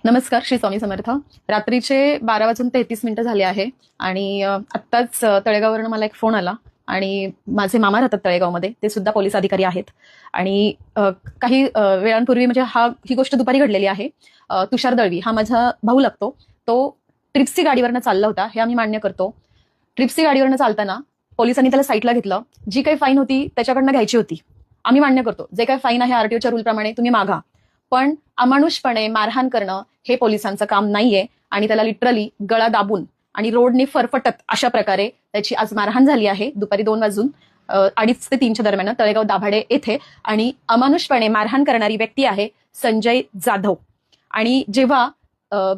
नमस्कार, श्री स्वामी समर्थ. रात्रीचे 12:33 झाले आहे आणि आत्ताच तळेगाववरून मला एक फोन आला आणि माझे मामा राहतात तळेगावमध्ये, ते सुद्धा पोलीस अधिकारी आहेत. आणि काही वेळांपूर्वी म्हणजे ही गोष्ट दुपारी घडलेली आहे. तुषार दळवी हा माझा भाऊ लागतो. तो ट्रिप्सी गाडीवरनं चालला होता, हे आम्ही मान्य करतो. ट्रिप्सी गाडीवरनं चालताना पोलिसांनी त्याला साईडला घेतलं. जी काही फाईन होती त्याच्याकडनं घ्यायची होती, आम्ही मान्य करतो. जे काही फाईन आहे आरटीओच्या रूलप्रमाणे तुम्ही मागा, पण अमानुषपणे मारहाण करणं हे पोलिसांचं काम नाहीये. आणि त्याला लिटरली गळा दाबून आणि रोडने फरफटत अशा प्रकारे त्याची आज मारहाण झाली आहे दुपारी 2:02 ते 3च्या दरम्यान तळेगाव दाभाडे येथे. आणि अमानुषपणे मारहाण करणारी व्यक्ती आहे संजय जाधव. आणि जेव्हा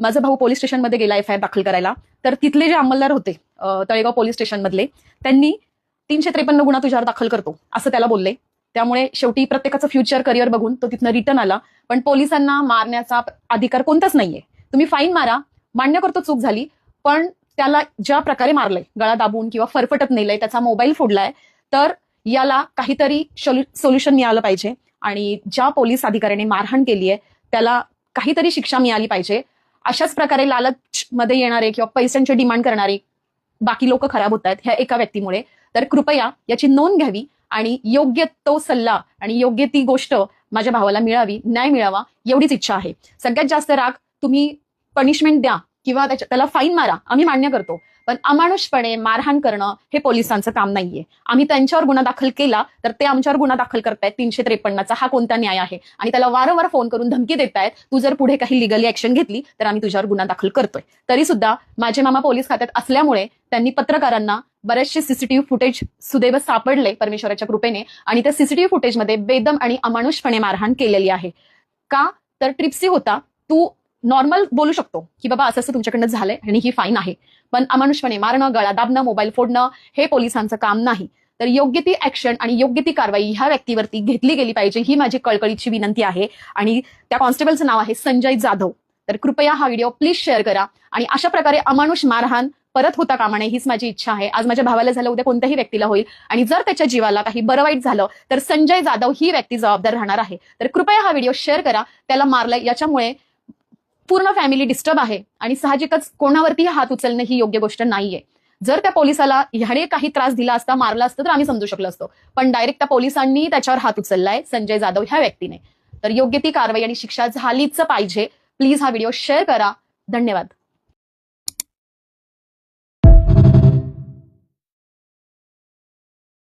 माझा भाऊ पोलीस स्टेशनमध्ये गेला एफआयआर दाखल करायला, तर तिथले जे अंमलदार होते तळेगाव पोलीस स्टेशनमधले, त्यांनी 353 गुन्हा तुझ्यावर दाखल करतो असं त्याला बोलले. त्यामुळे शेवटी प्रत्येकाचं फ्युचर करिअर बघून तो तिथनं रिटर्न आला. पण पोलिसांना मारण्याचा अधिकार कोणताच नाहीये. तुम्ही फाईन मारा, मान्य करतो चूक झाली, पण त्याला ज्या प्रकारे मारलंय, गळा दाबून किंवा फरफटत नेलंय, त्याचा मोबाईल फोडलाय, तर याला काहीतरी सोल्युशन मिळालं पाहिजे. आणि ज्या पोलीस अधिकाऱ्याने मारहाण केली आहे त्याला काहीतरी शिक्षा मिळाली पाहिजे. अशाच प्रकारे लालच मध्ये येणारे किंवा पैशांची डिमांड करणारे बाकी लोक खराब होत आहेत ह्या एका व्यक्तीमुळे. तर कृपया याची नोंद घ्यावी आणि योग्य तो सल्ला आणि योग्य ती गोष्ट माझ्या भावाला मिळावी, न्याय मिळावा, एवढीच इच्छा आहे. सगळ्यात जास्त राग तुम्ही पनिशमेंट द्या किंवा त्याला फाईन मारा, आम्ही मान्य करतो, पण अमानुषपणे मारहाण करणं हे पोलिसांचं काम नाहीये. आम्ही त्यांच्यावर गुन्हा दाखल केला तर ते आमच्यावर गुन्हा दाखल करतायत 353चा. हा कोणता न्याय आहे? आणि त्याला वारंवार फोन करून धमकी देतायत, तू जर पुढे काही लिगली ऍक्शन घेतली तर आम्ही तुझ्यावर गुन्हा दाखल करतोय. तरी सुद्धा माझे मामा पोलीस खात्यात असल्यामुळे त्यांनी पत्रकारांना बरेचसे सीसीटीव्ही फुटेज सुदैव सापडले परमेश्वराच्या कृपेने. आणि त्या सीसीटीव्ही फुटेजमध्ये बेदम आणि अमानुषपणे मारहाण केलेली आहे. का तर ट्रिप्सी होता, तू नॉर्मल बोलू शकतो की बाबा असं असं तुमच्याकडनं झालंय आणि ही फाईन आहे, पण अमानुषपणे मारणं, गळा दाबणं, मोबाईल फोडणं हे पोलिसांचं काम नाही. तर योग्य ती ऍक्शन आणि योग्य ती कारवाई ह्या व्यक्तीवरती घेतली गेली पाहिजे, ही माझी कळकळीची विनंती आहे. आणि त्या कॉन्स्टेबलचं नाव आहे संजय जाधव. तर कृपया हा व्हिडिओ प्लीज शेअर करा. आणि अशा प्रकारे अमानुष मारहाण परत होता कामा नये, हीच माझी इच्छा आहे. आज माझ्या भावाला झालं, उद्या कोणत्याही व्यक्तीला होईल. आणि जर त्याच्या जीवाला काही बरं वाईट झालं तर संजय जाधव ही व्यक्ती जबाबदार राहणार आहे. तर कृपया हा व्हिडिओ शेअर करा. त्याला मारलंय याच्यामुळे पूर्ण फॅमिली डिस्टर्ब आहे आणि साहजिकच कोणावरती हात उचलणं ही योग्य गोष्ट नाहीये. जर त्या पोलिसाला ह्याने काही त्रास दिला असता, मारला असतं तर आम्ही समजू शकलो असतो, पण डायरेक्ट त्या पोलिसांनी त्याच्यावर हात उचललाय संजय जाधव ह्या व्यक्तीने. तर योग्य ती कारवाई आणि शिक्षा झालीच पाहिजे. प्लीज हा व्हिडिओ शेअर करा. धन्यवाद.